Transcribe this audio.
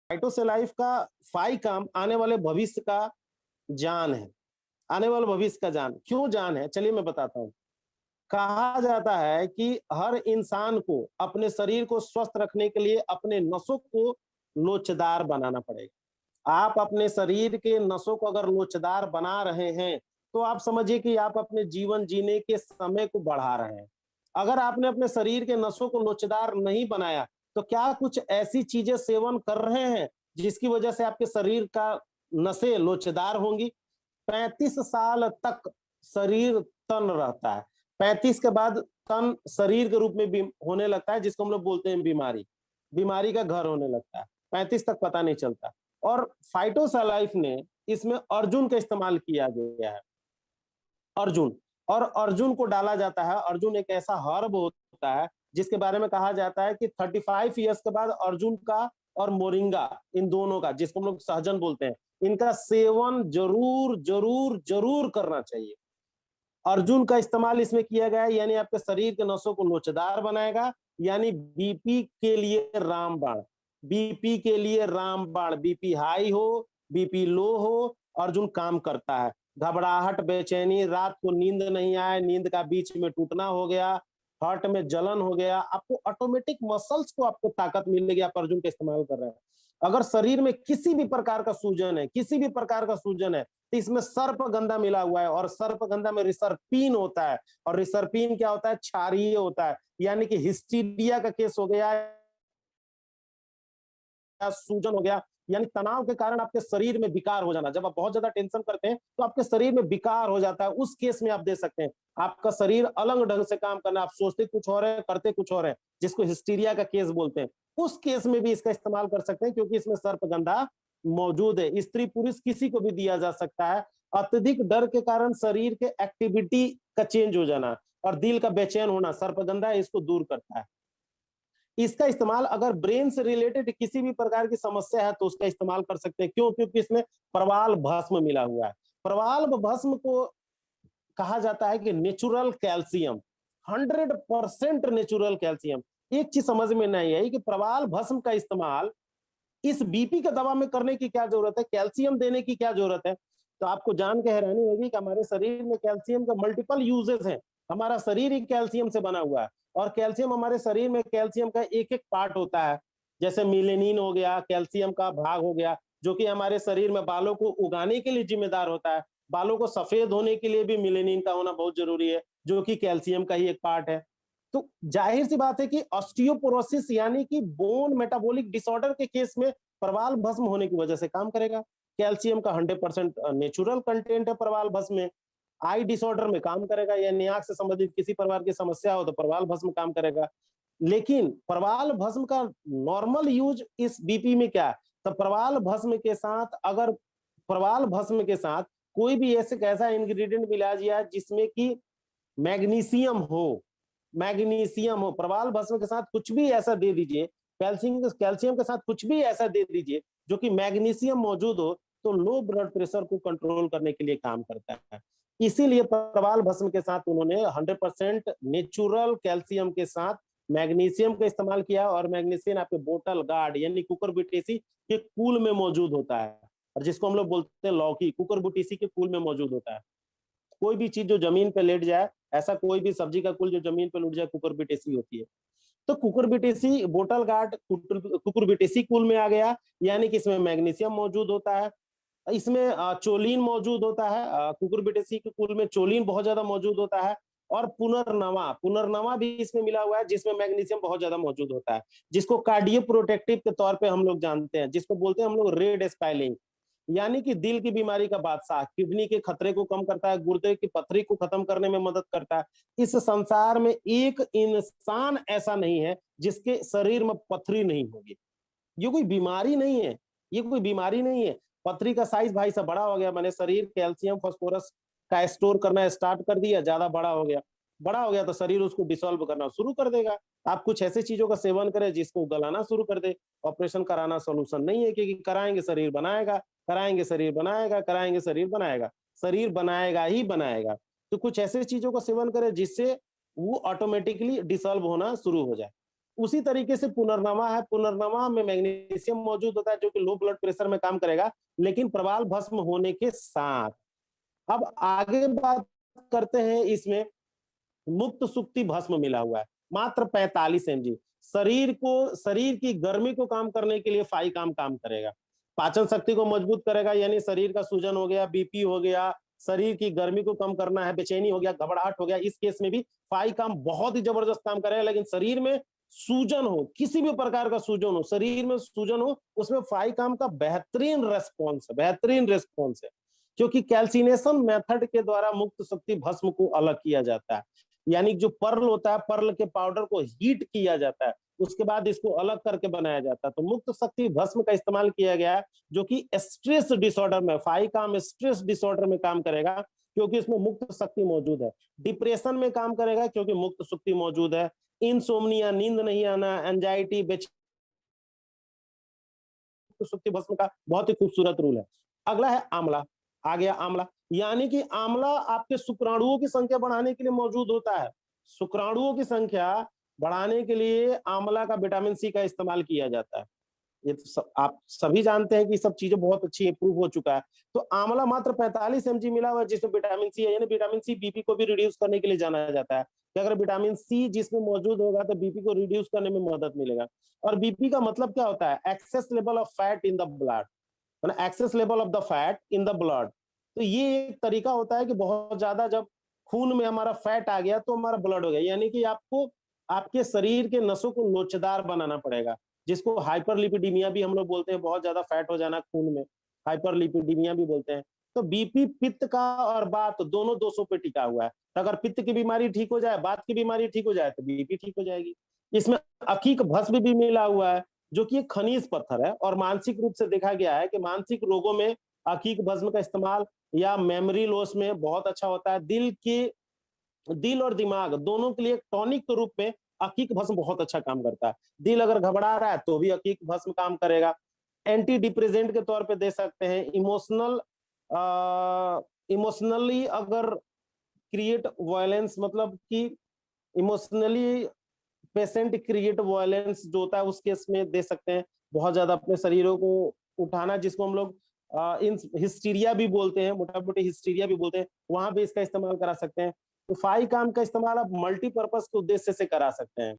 फाइटोसेलाइफ का फाई काम आने वाले भविष्य का जान है। आने वाले भविष्य का जान क्यों जान है, चलिए मैं बताता हूँ। कहा जाता है कि हर इंसान को अपने शरीर को स्वस्थ रखने के लिए अपने नसों को लोचदार बनाना पड़ेगा। आप अपने शरीर के नसों को अगर लोचदार बना रहे हैं तो आप समझिए कि आप अपने जीवन जीने के समय को बढ़ा रहे हैं। अगर आपने अपने शरीर के नसों को लोचदार नहीं बनाया तो क्या कुछ ऐसी चीजें सेवन कर रहे हैं जिसकी वजह से आपके शरीर का नसें लोचदार होंगी? 35 साल तक शरीर तन रहता है। 35 के बाद तन शरीर के रूप में भी होने लगता है, जिसको हम लोग बोलते हैं बीमारी। बीमारी का घर होने लगता है। 35 तक पता नहीं चलता। और फाइटोसलाइफ ने इसमें अर्जुन का इस्तेमाल किया गया है। अर्जुन, और अर्जुन को डाला जाता है। अर्जुन एक ऐसा हर्ब होता है जिसके बारे में कहा जाता है कि 35 ईयर्स के बाद अर्जुन का और मोरिंगा, इन दोनों का, जिसको हम लोग सहजन बोलते हैं, इनका सेवन जरूर जरूर जरूर करना चाहिए। अर्जुन का इस्तेमाल इसमें किया गया है, यानी आपके शरीर के नसों को लोचदार बनाएगा, यानी बीपी के लिए रामबाण। बीपी के लिए रामबाण, बीपी हाई हो, बीपी लो हो, अर्जुन काम करता है। घबराहट, बेचैनी, रात को नींद नहीं आए, नींद का बीच में टूटना हो गया, हार्ट में जलन हो गया, आपको ऑटोमेटिक मसल्स को आपको ताकत मिलेगी, आप अर्जुन का इस्तेमाल कर रहे हैं। अगर शरीर में किसी भी प्रकार का सूजन है, किसी भी प्रकार का सूजन है, तो इसमें सर्पगंधा मिला हुआ है, और सर्पगंधा में रिसर्पिन होता है। और रिसर्पिन क्या होता है? क्षारीय होता है। यानी कि हिस्टीरिया का केस हो गया या सूजन हो गया, यानी तनाव के कारण आपके शरीर में विकार हो जाना। जब आप बहुत ज्यादा टेंशन करते हैं तो आपके शरीर में विकार हो जाता है, उस केस में आप दे सकते हैं। आपका शरीर अलग ढंग से काम करना, आप सोचते कुछ और है, करते कुछ और है, जिसको हिस्टीरिया का केस बोलते हैं, उस केस में भी इसका इस्तेमाल कर सकते हैं, क्योंकि इसमें सर्पगंधा मौजूद है। स्त्री पुरुष किसी को भी दिया जा सकता है। अत्यधिक डर के कारण शरीर के एक्टिविटी का चेंज हो जाना और दिल का बेचैन होना, सर्पगंधा इसको दूर करता है। इसका इस्तेमाल अगर ब्रेन से रिलेटेड किसी भी प्रकार की समस्या है तो उसका इस्तेमाल कर सकते हैं। क्यों? क्योंकि इसमें प्रवाल भस्म मिला हुआ है। प्रवाल भस्म को कहा जाता है कि नेचुरल कैल्शियम, 100% नेचुरल कैल्शियम। एक चीज समझ में नहीं आई कि प्रवाल भस्म का इस्तेमाल इस बीपी का दवा में करने की क्या जरूरत है, कैल्शियम देने की क्या जरूरत है? तो आपको जान के हैरानी होगी कि हमारे शरीर में कैल्शियम का मल्टीपल यूजेस हैं। हमारा शरीर ही कैल्शियम से बना हुआ है, और कैल्शियम हमारे शरीर में कैल्शियम का एक एक पार्ट होता है। जैसे मिलेनिन हो गया, कैल्शियम का भाग हो गया, जो कि हमारे शरीर में बालों को उगाने के लिए जिम्मेदार होता है। बालों को सफेद होने के लिए भी मिलेनिन का होना बहुत जरूरी है, जो कि कैल्शियम का ही एक पार्ट है। तो जाहिर सी बात है कि ऑस्टियोपोरोसिस यानी कि बोन मेटाबॉलिक डिसऑर्डर के केस में प्रवाल भस्म होने की वजह से काम करेगा। कैल्शियम का 100% नेचुरल कंटेंट है प्रवाल भस्म में। आई डिसऑर्डर में काम करेगा, यानी आंख से संबंधित किसी प्रकार की समस्या हो तो प्रवाल भस्म काम करेगा। लेकिन प्रवाल भस्म का नॉर्मल यूज इस बीपी में क्या है? तो प्रवाल भस्म के साथ, अगर प्रवाल भस्म के साथ कोई भी ऐसे ऐसा इंग्रेडिएंट मिला दिया जिसमें कि मैग्नीशियम हो, मैग्नीशियम हो, प्रवाल भस्म के साथ कुछ भी ऐसा दे दीजिए, कैल्शियम कैल्शियम के साथ कुछ भी ऐसा दे दीजिए जो कि मैग्नीशियम मौजूद हो, तो लो ब्लड प्रेशर को कंट्रोल करने के लिए काम करता है। इसीलिए प्रवाल भस्म के साथ उन्होंने 100% नेचुरल कैल्शियम के साथ मैग्नीशियम का इस्तेमाल किया। और मैग्नीशियम आपके बोतल गार्ड यानी कुकुरबिटेसी के कुल में मौजूद होता है, और जिसको हम लोग बोलते हैं लौकी, कुकुरबिटेसी के कुल में मौजूद होता है। कोई भी चीज जो जमीन पे लेट जाए, ऐसा कोई भी सब्जी का कुल जो जमीन पे लुट जाए, कुकुरबिटेसी होती है। तो कुकुरबिटेसी बोटल गार्ड कुकुरबिटेसी कुल में आ गया, यानी कि इसमें मैग्नीशियम मौजूद होता है। इसमें चोलिन मौजूद होता है, कुकुरबिटेसी के कुल में चोलिन बहुत ज्यादा मौजूद होता है। और पुनर्नवा, पुनर्नवा भी इसमें मिला हुआ है, जिसमें मैग्नीशियम बहुत ज्यादा मौजूद होता है, जिसको कार्डियो प्रोटेक्टिव के तौर पे हम लोग जानते हैं, जिसको बोलते हैं हम लोग रेड स्पाइलिंग, यानी कि दिल की बीमारी का बादशाह, किडनी के खतरे को कम करता है, गुर्दे की पथरी को खत्म करने में मदद करता है। इस संसार में एक इंसान ऐसा नहीं है जिसके शरीर में पथरी नहीं होगी। ये कोई बीमारी नहीं है, ये कोई बीमारी नहीं है। पथरी का साइज भाई साहब बड़ा हो गया, मैंने शरीर कैल्शियम फास्फोरस का स्टोर करना स्टार्ट कर दिया, ज्यादा बड़ा हो गया, बड़ा हो गया तो शरीर उसको डिसॉल्व करना शुरू कर देगा। आप कुछ ऐसी चीजों का सेवन करें जिसको गलाना शुरू कर दे। ऑपरेशन कराना सोल्यूशन नहीं है, क्योंकि कराएंगे शरीर बनाएगा, कराएंगे शरीर बनाएगा, कराएंगे शरीर बनाएगा, शरीर बनाएगा ही बनाएगा। तो कुछ ऐसे चीजों का सेवन करें जिससे वो ऑटोमेटिकली डिसॉल्व होना शुरू हो जाए। उसी तरीके से पुनर्नवा है, पुनर्नवा में मैग्नीशियम मौजूद होता है जो कि लो ब्लड प्रेशर में काम करेगा, लेकिन प्रवाल भस्म होने के साथ। अब आगे बात करते हैं, इसमें मुक्त सुक्ति भस्म मिला हुआ है, मात्र 45 mg। शरीर की गर्मी को काम करने के लिए फाइकाम काम करेगा, पाचन शक्ति को मजबूत करेगा, यानी शरीर का सूजन हो गया, बीपी हो गया, शरीर की गर्मी को कम करना है, बेचैनी हो गया, घबराहट हो गया, इस केस में भी फाइकाम बहुत ही जबरदस्त काम करेगा। लेकिन शरीर में सूजन हो, किसी भी प्रकार का सूजन हो, शरीर में सूजन हो, उसमें फाइकाम का बेहतरीन रेस्पॉन्स है, क्योंकि कैल्सिनेशन मेथड के द्वारा मुक्त शक्ति भस्म को अलग किया जाता है। यानी जो पर्ल होता है, पर्ल के पाउडर को हीट किया जाता है, उसके बाद इसको अलग करके बनाया जाता है। तो मुक्त शक्ति भस्म का इस्तेमाल किया गया है, जो कि स्ट्रेस डिसऑर्डर में, फाइकाम स्ट्रेस डिसऑर्डर में काम करेगा, क्योंकि इसमें मुक्त शक्ति मौजूद है। डिप्रेशन में काम करेगा, क्योंकि मुक्त शक्ति मौजूद है। इंसोम्निया, नींद नहीं आना, एंजाइटी, शक्ति भस्म का बहुत ही खूबसूरत रूल है। अगला है आंवला। आ गया आंवला, यानी कि आंवला आपके शुक्राणुओं की संख्या बढ़ाने के लिए मौजूद होता है। शुक्राणुओं की संख्या बढ़ाने के लिए आंवला का विटामिन सी का इस्तेमाल किया जाता है। ये तो आप सभी जानते हैं कि सब चीजें बहुत अच्छी है, प्रूव हो चुका है। तो आंवला मात्र 45 mg मिला हुआ है, जिसमें विटामिन सी है, यानी विटामिन सी बीपी को भी रिड्यूस करने के लिए जाना जाता है कि अगर विटामिन सी जिसमें मौजूद होगा तो बीपी को रिड्यूस करने में मदद मिलेगा। और बीपी का मतलब क्या होता है? Excess level of fat in the blood, मतलब excess level of the fat in the blood. तो ये एक तरीका होता है कि बहुत ज्यादा जब खून में हमारा फैट आ गया तो हमारा ब्लड हो गया, यानी कि आपको आपके शरीर के नसों को लोचदार बनाना पड़ेगा, जिसको हाइपरलिपिडीमिया भी हम लोग बोलते हैं, बहुत ज्यादा फैट हो जाना खून में, हाइपरलिपिडीमिया भी बोलते हैं। तो बीपी पित्त का और वात दोनों 200 पे टिका हुआ है। तो अगर पित्त की बीमारी ठीक हो जाए, वात की बीमारी ठीक हो जाए, तो बीपी ठीक हो जाएगी। इसमें अकीक भस्म भी मिला हुआ है, जो कि एक खनिज पत्थर है, और मानसिक रूप से देखा गया है कि मानसिक रोगों में अकीक भस्म का इस्तेमाल या मेमोरी लॉस में बहुत अच्छा होता है। दिल और दिमाग दोनों के लिए टॉनिक के रूप में अकीक भस्म बहुत अच्छा काम करता है। दिल अगर घबरा रहा है तो भी अकीक भस्म काम करेगा। एंटी डिप्रेसेंट के तौर पे दे सकते हैं। इमोशनली अगर क्रिएट वायलेंस, मतलब कि इमोशनली पेशेंट क्रिएट वायलेंस जो होता है, उस केस में दे सकते हैं। बहुत ज्यादा अपने शरीरों को उठाना, जिसको हम लोग इन हिस्टीरिया भी बोलते हैं, मोटा मोटी हिस्टीरिया भी बोलते हैं, वहां भी इसका इस्तेमाल करा सकते हैं। तो फाइकाम का इस्तेमाल आप मल्टीपर्पज के उद्देश्य से करा सकते हैं।